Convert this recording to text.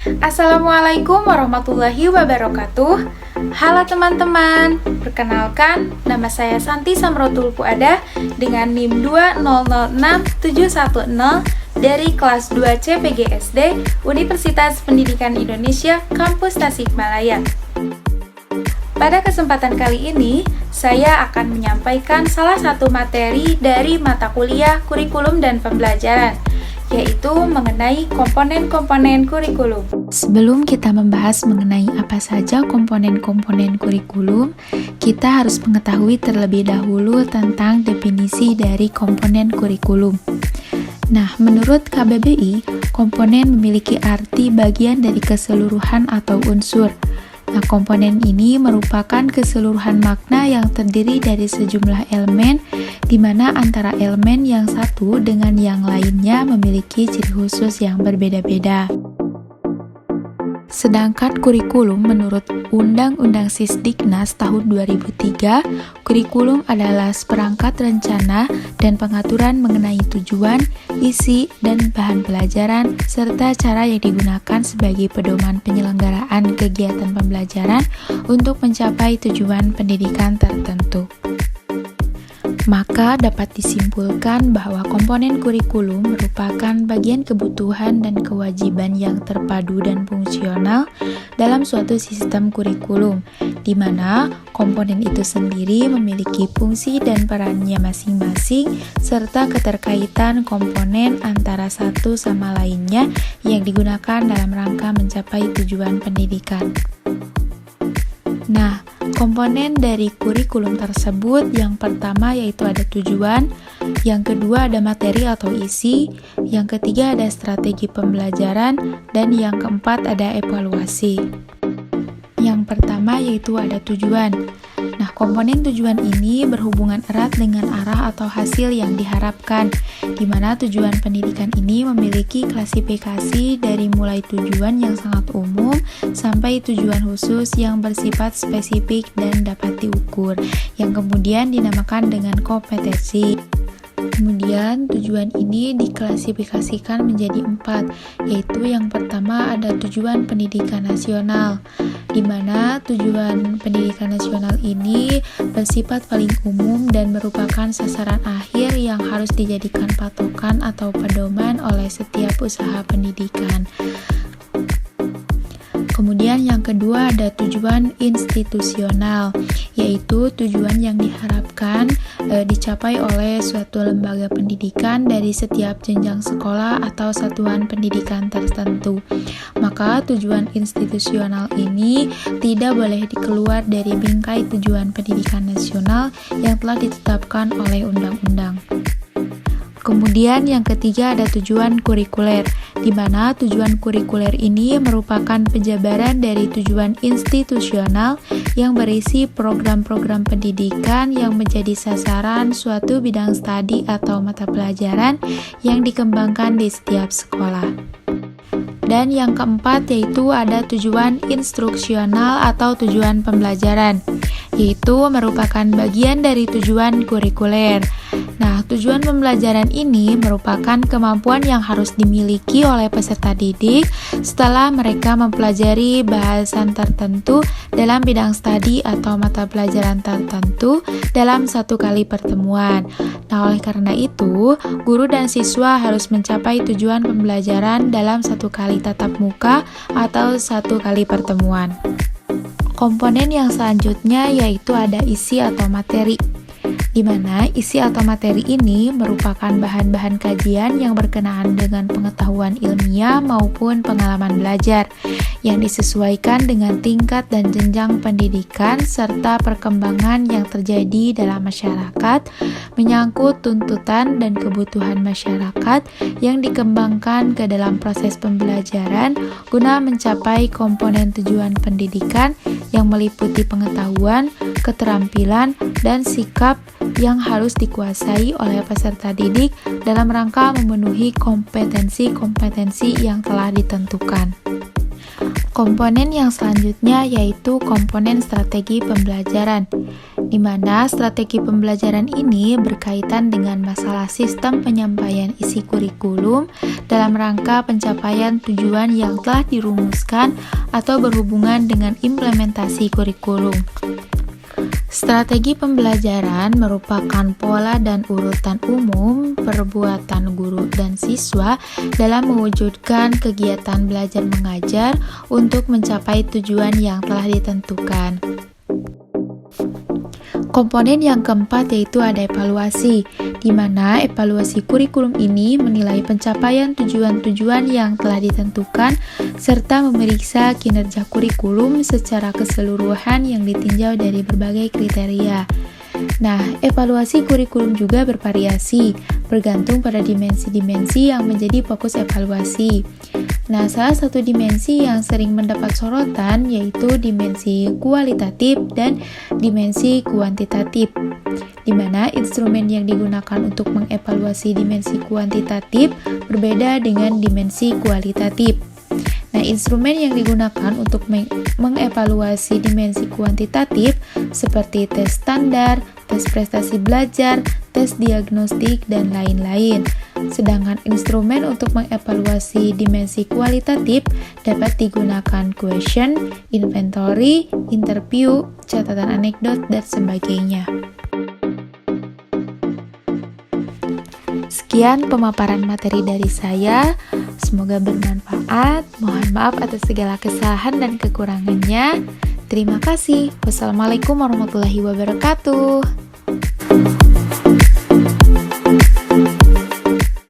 Assalamualaikum warahmatullahi wabarakatuh. Halo teman-teman, perkenalkan nama saya Santi Samrotul Puada dengan NIM 2006710 dari kelas 2 CPGSD Universitas Pendidikan Indonesia Kampus Tasikmalaya. Pada kesempatan kali ini, saya akan menyampaikan salah satu materi dari mata kuliah kurikulum dan pembelajaran, yaitu mengenai komponen-komponen kurikulum. Sebelum kita membahas mengenai apa saja komponen-komponen kurikulum, kita harus mengetahui terlebih dahulu tentang definisi dari komponen kurikulum. Nah, menurut KBBI, komponen memiliki arti bagian dari keseluruhan atau unsur. Nah, komponen ini merupakan keseluruhan makna yang terdiri dari sejumlah elemen, di mana antara elemen yang satu dengan yang lainnya memiliki ciri khusus yang berbeda-beda. Sedangkan kurikulum menurut Undang-Undang Sisdiknas tahun 2003, kurikulum adalah seperangkat rencana dan pengaturan mengenai tujuan, isi, dan bahan pelajaran, serta cara yang digunakan sebagai pedoman penyelenggaraan kegiatan pembelajaran untuk mencapai tujuan pendidikan tertentu. Maka dapat disimpulkan bahwa komponen kurikulum merupakan bagian kebutuhan dan kewajiban yang terpadu dan fungsional dalam suatu sistem kurikulum, di mana komponen itu sendiri memiliki fungsi dan perannya masing-masing, serta keterkaitan komponen antara satu sama lainnya yang digunakan dalam rangka mencapai tujuan pendidikan. Nah, komponen dari kurikulum tersebut yang pertama yaitu ada tujuan, yang kedua ada materi atau isi, yang ketiga ada strategi pembelajaran, dan yang keempat ada evaluasi. Yang pertama yaitu ada tujuan. Nah, komponen tujuan ini berhubungan erat dengan arah atau hasil yang diharapkan, di mana tujuan pendidikan ini memiliki klasifikasi dari mulai tujuan yang sangat umum sampai tujuan khusus yang bersifat spesifik dan dapat diukur, yang kemudian dinamakan dengan kompetensi. Kemudian tujuan ini diklasifikasikan menjadi 4, yaitu yang pertama ada tujuan pendidikan nasional, di mana tujuan pendidikan nasional ini bersifat paling umum dan merupakan sasaran akhir yang harus dijadikan patokan atau pedoman oleh setiap usaha pendidikan. Kemudian yang kedua ada tujuan institusional, yaitu tujuan yang diharapkan dicapai oleh suatu lembaga pendidikan dari setiap jenjang sekolah atau satuan pendidikan tertentu. Maka tujuan institusional ini tidak boleh dikeluar dari bingkai tujuan pendidikan nasional yang telah ditetapkan oleh undang-undang. Kemudian yang ketiga ada tujuan kurikuler, di mana tujuan kurikuler ini merupakan penjabaran dari tujuan institusional yang berisi program-program pendidikan yang menjadi sasaran suatu bidang studi atau mata pelajaran yang dikembangkan di setiap sekolah. Dan yang keempat yaitu ada tujuan instruksional atau tujuan pembelajaran, yaitu merupakan bagian dari tujuan kurikuler. Nah, tujuan pembelajaran ini merupakan kemampuan yang harus dimiliki oleh peserta didik setelah mereka mempelajari bahasan tertentu dalam bidang studi atau mata pelajaran tertentu dalam satu kali pertemuan. Nah, oleh karena itu, guru dan siswa harus mencapai tujuan pembelajaran dalam satu kali tatap muka atau satu kali pertemuan. Komponen yang selanjutnya yaitu ada isi atau materi, di mana isi atau materi ini merupakan bahan-bahan kajian yang berkenaan dengan pengetahuan ilmiah maupun pengalaman belajar yang disesuaikan dengan tingkat dan jenjang pendidikan serta perkembangan yang terjadi dalam masyarakat, menyangkut tuntutan dan kebutuhan masyarakat yang dikembangkan ke dalam proses pembelajaran guna mencapai komponen tujuan pendidikan yang meliputi pengetahuan, keterampilan, dan sikap yang harus dikuasai oleh peserta didik dalam rangka memenuhi kompetensi-kompetensi yang telah ditentukan. Komponen yang selanjutnya yaitu komponen strategi pembelajaran, di mana strategi pembelajaran ini berkaitan dengan masalah sistem penyampaian isi kurikulum dalam rangka pencapaian tujuan yang telah dirumuskan atau berhubungan dengan implementasi kurikulum. Strategi pembelajaran merupakan pola dan urutan umum perbuatan guru dan siswa dalam mewujudkan kegiatan belajar mengajar untuk mencapai tujuan yang telah ditentukan. Komponen yang keempat yaitu ada evaluasi, di mana evaluasi kurikulum ini menilai pencapaian tujuan-tujuan yang telah ditentukan serta memeriksa kinerja kurikulum secara keseluruhan yang ditinjau dari berbagai kriteria. Nah, evaluasi kurikulum juga bervariasi, bergantung pada dimensi-dimensi yang menjadi fokus evaluasi. Nah, salah satu dimensi yang sering mendapat sorotan yaitu dimensi kualitatif dan dimensi kuantitatif, di mana instrumen yang digunakan untuk mengevaluasi dimensi kuantitatif berbeda dengan dimensi kualitatif. Nah, instrumen yang digunakan untuk mengevaluasi dimensi kuantitatif seperti tes standar, tes prestasi belajar, tes diagnostik, dan lain-lain. Sedangkan instrumen untuk mengevaluasi dimensi kualitatif dapat digunakan question, inventory, interview, catatan anekdot, dan sebagainya. Sekian pemaparan materi dari saya. Semoga bermanfaat. Mohon maaf atas segala kesalahan dan kekurangannya. Terima kasih. Wassalamualaikum warahmatullahi wabarakatuh.